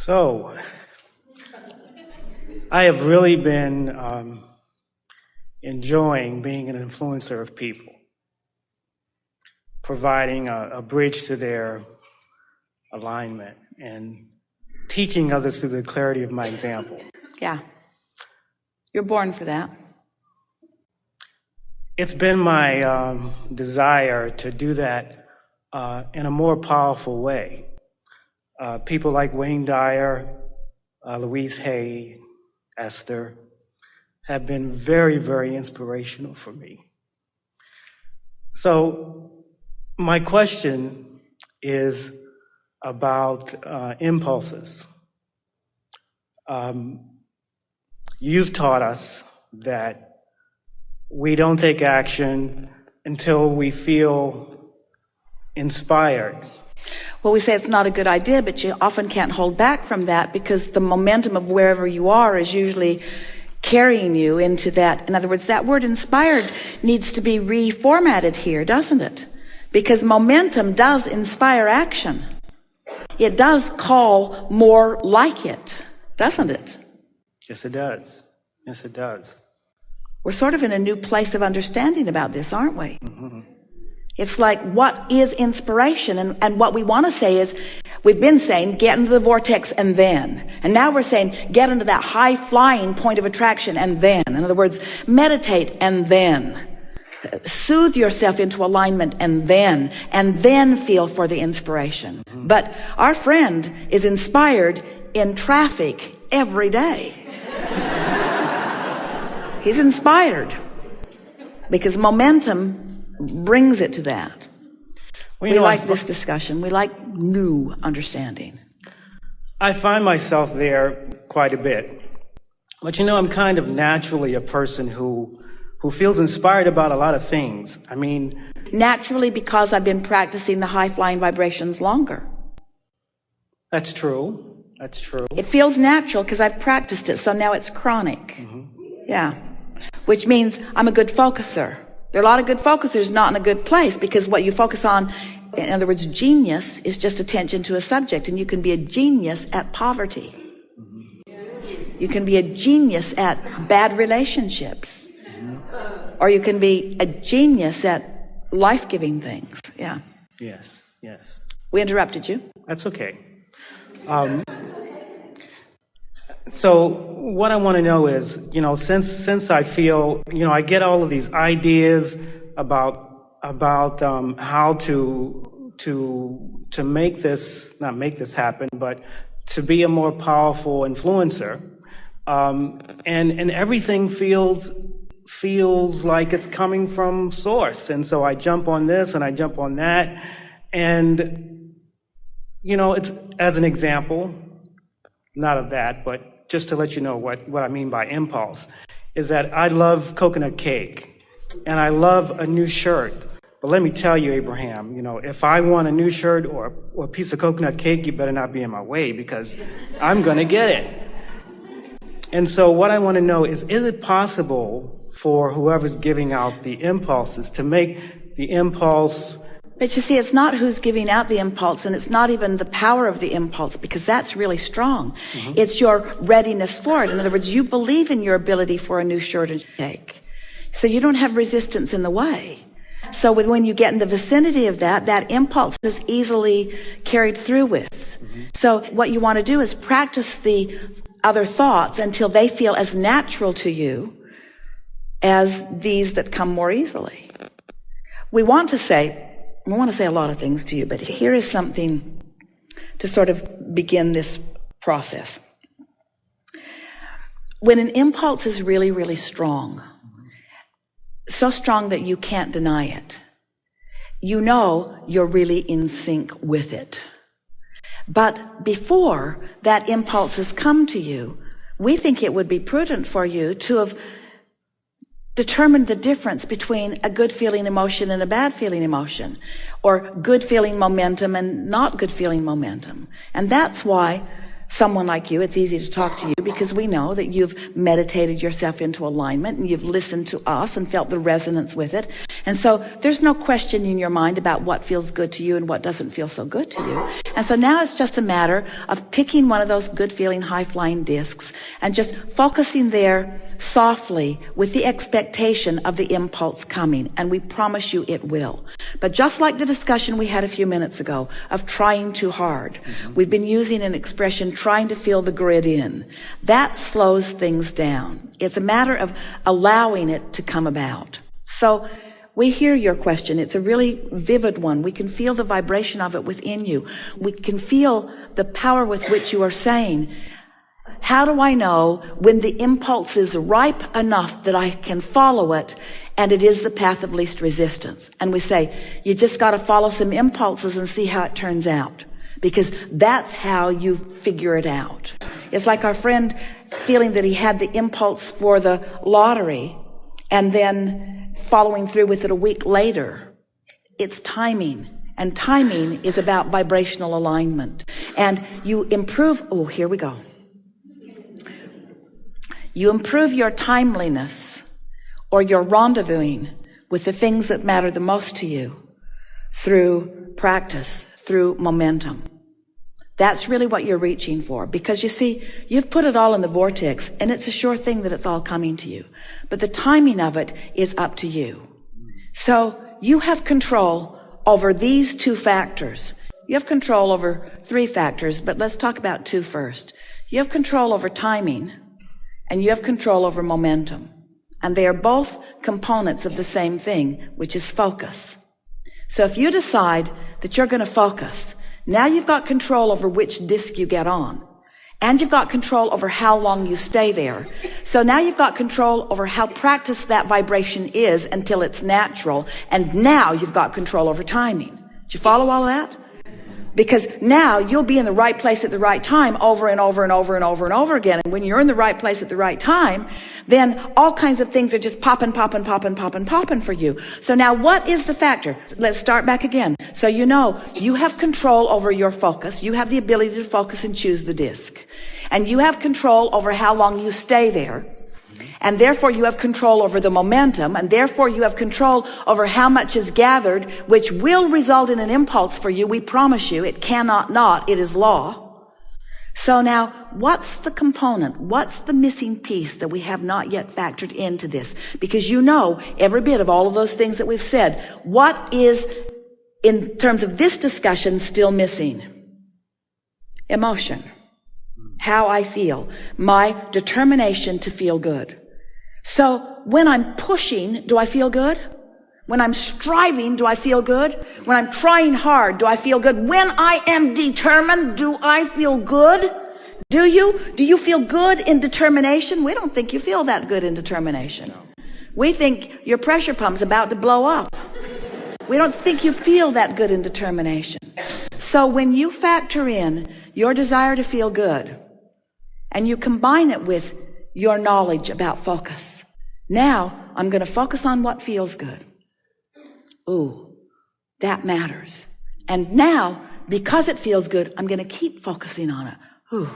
So, I have really been enjoying being an influencer of people, providing a bridge to their alignment and teaching others through the clarity of my example. Yeah. You're born for that. It's been my desire to do that in a more powerful way. People like Wayne Dyer, Louise Hay, Esther have been very, very inspirational for me. So my question is about impulses. You've taught us that we don't take action until we feel inspired. Well, we say it's not a good idea, but you often can't hold back from that because the momentum of wherever you are is usually carrying you into that. In other words, that word inspired needs to be reformatted here, doesn't it? Because momentum does inspire action. It does call more like it, doesn't it? Yes, it does. Yes, it does. We're sort of in a new place of understanding about this, aren't we? Mm-hmm. It's like, what is inspiration? And what we want to say is, we've been saying, get into the vortex and then. And now we're saying, get into that high-flying point of attraction and then. In other words, meditate and then. Soothe yourself into alignment and then feel for the inspiration. Mm-hmm. But our friend is inspired in traffic every day. He's inspired because momentum brings it to that. Well, we like this discussion. We like new understanding. I find myself there quite a bit. But I'm kind of naturally a person who feels inspired about a lot of things. I mean... Naturally, because I've been practicing the high-flying vibrations longer. That's true. That's true. It feels natural because I've practiced it, so now it's chronic. Mm-hmm. Yeah. Which means I'm a good focuser. There are a lot of good focusers not in a good place because what you focus on, in other words, genius, is just attention to a subject, and you can be a genius at poverty. Mm-hmm. You can be a genius at bad relationships. Mm-hmm. Or you can be a genius at life-giving things. Yeah. Yes, yes. We interrupted you. That's okay. So what I want to know is, since I feel, I get all of these ideas about how to make this, not make this happen, but to be a more powerful influencer, and everything feels like it's coming from source, and so I jump on this and I jump on that, and it's as an example, not of that, but just to let you know what I mean by impulse, is that I love coconut cake and I love a new shirt. But let me tell you, Abraham, if I want a new shirt or a piece of coconut cake, you better not be in my way because I'm going to get it. And so what I want to know is it possible for whoever's giving out the impulses to make the impulse... But you see, it's not who's giving out the impulse, and it's not even the power of the impulse, because that's really strong. Mm-hmm. It's your readiness for it. In other words, you believe in your ability for a new shirt and cake. So you don't have resistance in the way. So when you get in the vicinity of that impulse is easily carried through with. Mm-hmm. So what you want to do is practice the other thoughts until they feel as natural to you as these that come more easily. We want to say a lot of things to you, but here is something to sort of begin this process. When an impulse is really, really strong, so strong that you can't deny it, you're really in sync with it. But before that impulse has come to you, we think it would be prudent for you to have determined the difference between a good feeling emotion and a bad feeling emotion, or good feeling momentum and not good feeling momentum. And that's why someone like you, it's easy to talk to you because we know that you've meditated yourself into alignment and you've listened to us and felt the resonance with it. And so there's no question in your mind about what feels good to you and what doesn't feel so good to you. And so now it's just a matter of picking one of those good feeling high flying discs and just focusing there softly with the expectation of the impulse coming. And we promise you it will. But just like the discussion we had a few minutes ago of trying too hard, we've been using an expression, trying to feel the grid in. That slows things down. It's a matter of allowing it to come about. So we hear your question. It's a really vivid one. We can feel the vibration of it within you. We can feel the power with which you are saying, how do I know when the impulse is ripe enough that I can follow it and it is the path of least resistance? And we say, you just got to follow some impulses and see how it turns out, because that's how you figure it out. It's like our friend feeling that he had the impulse for the lottery and then following through with it a week later. It's timing. And timing is about vibrational alignment. And you improve, here we go. You improve your timeliness or your rendezvousing with the things that matter the most to you through practice, through momentum. That's really what you're reaching for, because you see, you've put it all in the vortex and it's a sure thing that it's all coming to you. But the timing of it is up to you. So you have control over these two factors. You have control over three factors, but let's talk about two first. You have control over timing and you have control over momentum. And they are both components of the same thing, which is focus. So if you decide that you're going to focus, now you've got control over which disc you get on. And you've got control over how long you stay there. So now you've got control over how practiced that vibration is until it's natural. And now you've got control over timing. Do you follow all of that? Because now you'll be in the right place at the right time over and over and over and over and over again. And when you're in the right place at the right time, then all kinds of things are just popping for you. So now what is the factor? Let's start back again. So you know, you have control over your focus. You have the ability to focus and choose the disc. And you have control over how long you stay there. And therefore you have control over the momentum, and therefore you have control over how much is gathered, which will result in an impulse for you. We promise you, it cannot not. It is law. So now, what's the component? What's the missing piece that we have not yet factored into this? Because you know every bit of all of those things that we've said. What is, in terms of this discussion, still missing? Emotion. How I feel. My determination to feel good. So when I'm pushing, do I feel good? When I'm striving, do I feel good? When I'm trying hard, do I feel good? When I am determined, do I feel good? Do you? Do you feel good in determination? We don't think you feel that good in determination. We think your pressure pump's about to blow up. We don't think you feel that good in determination. So when you factor in your desire to feel good and you combine it with your knowledge about focus, now I'm going to focus on what feels good. Ooh, that matters. And now, because it feels good, I'm going to keep focusing on it. Ooh.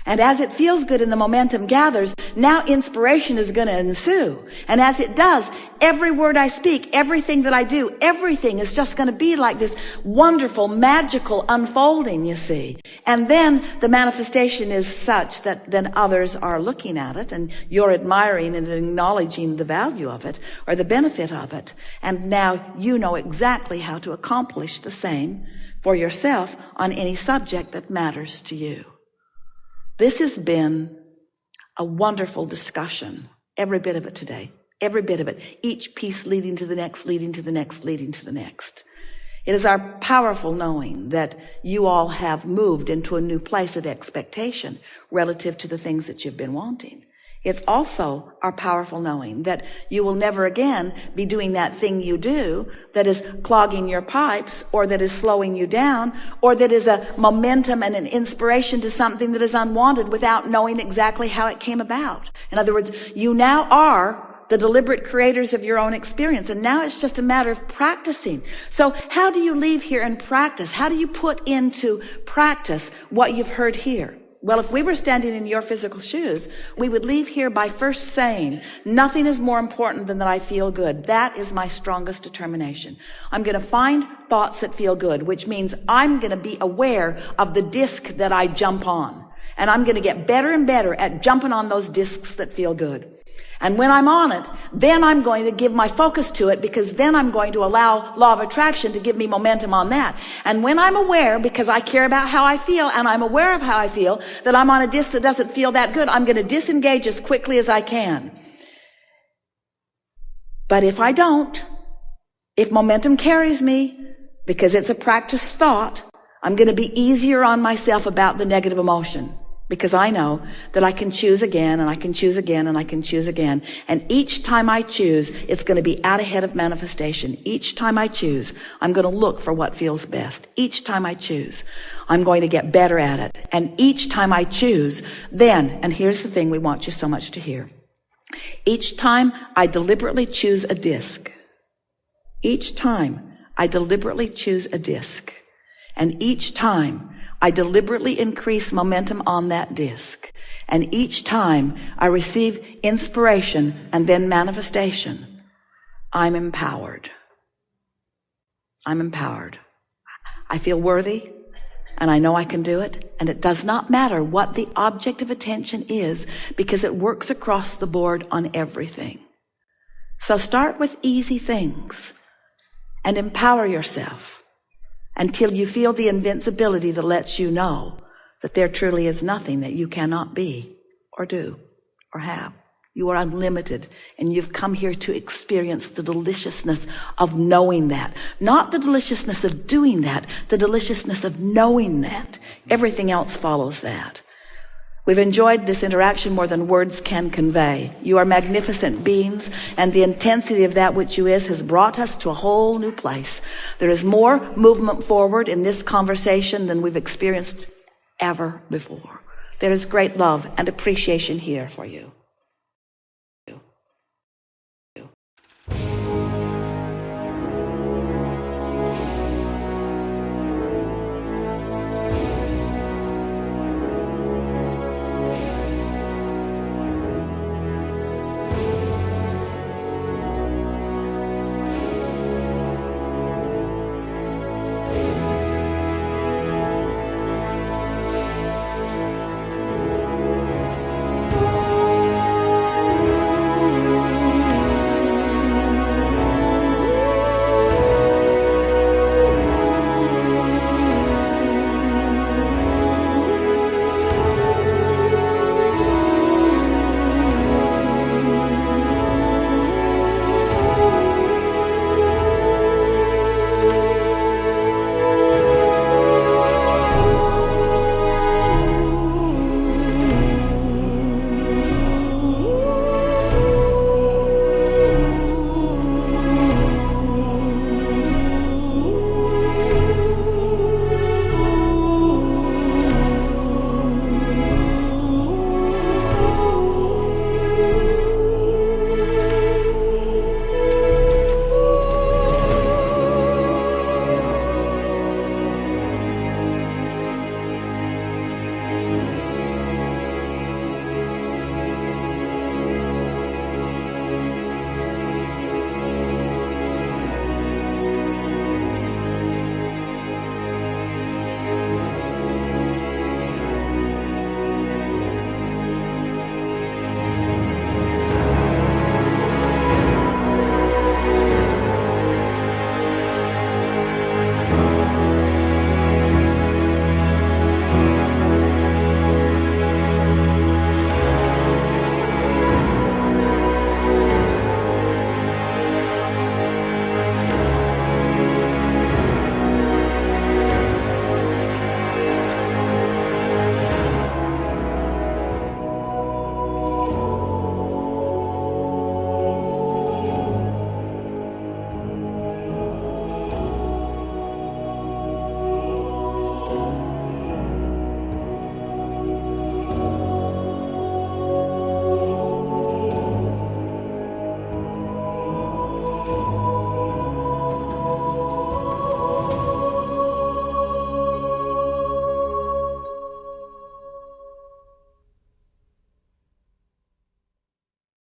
And as it feels good and the momentum gathers, now inspiration is going to ensue. And as it does, every word I speak, everything that I do, everything is just going to be like this wonderful, magical unfolding, you see. And then the manifestation is such that then others are looking at it and you're admiring and acknowledging the value of it or the benefit of it. And now you know exactly how to accomplish the same for yourself on any subject that matters to you. This has been a wonderful discussion, every bit of it today, every bit of it, each piece leading to the next, leading to the next, leading to the next. It is our powerful knowing that you all have moved into a new place of expectation relative to the things that you've been wanting. It's also our powerful knowing that you will never again be doing that thing you do that is clogging your pipes or that is slowing you down or that is a momentum and an inspiration to something that is unwanted without knowing exactly how it came about. In other words, you now are the deliberate creators of your own experience, and now it's just a matter of practicing. So how do you leave here and practice? How do you put into practice what you've heard here? Well, if we were standing in your physical shoes, we would leave here by first saying, nothing is more important than that I feel good. That is my strongest determination. I'm going to find thoughts that feel good, which means I'm going to be aware of the disc that I jump on. And I'm going to get better and better at jumping on those discs that feel good. And when I'm on it, then I'm going to give my focus to it, because then I'm going to allow law of attraction to give me momentum on that. And when I'm aware, because I care about how I feel and I'm aware of how I feel, that I'm on a disc that doesn't feel that good, I'm going to disengage as quickly as I can. But if I don't, if momentum carries me, because it's a practiced thought, I'm going to be easier on myself about the negative emotion. Because I know that I can choose again, and I can choose again, and I can choose again. And each time I choose, it's going to be out ahead of manifestation. Each time I choose, I'm going to look for what feels best. Each time I choose, I'm going to get better at it. And each time I choose, then, and here's the thing we want you so much to hear. Each time I deliberately choose a disc. Each time I deliberately choose a disc. And each time I deliberately increase momentum on that disc. And each time I receive inspiration and then manifestation, I'm empowered. I'm empowered. I feel worthy, and I know I can do it. And it does not matter what the object of attention is, because it works across the board on everything. So start with easy things and empower yourself until you feel the invincibility that lets you know that there truly is nothing that you cannot be or do or have. You are unlimited, and you've come here to experience the deliciousness of knowing that. Not the deliciousness of doing that, the deliciousness of knowing that. Everything else follows that. We've enjoyed this interaction more than words can convey. You are magnificent beings, and the intensity of that which you is has brought us to a whole new place. There is more movement forward in this conversation than we've experienced ever before. There is great love and appreciation here for you.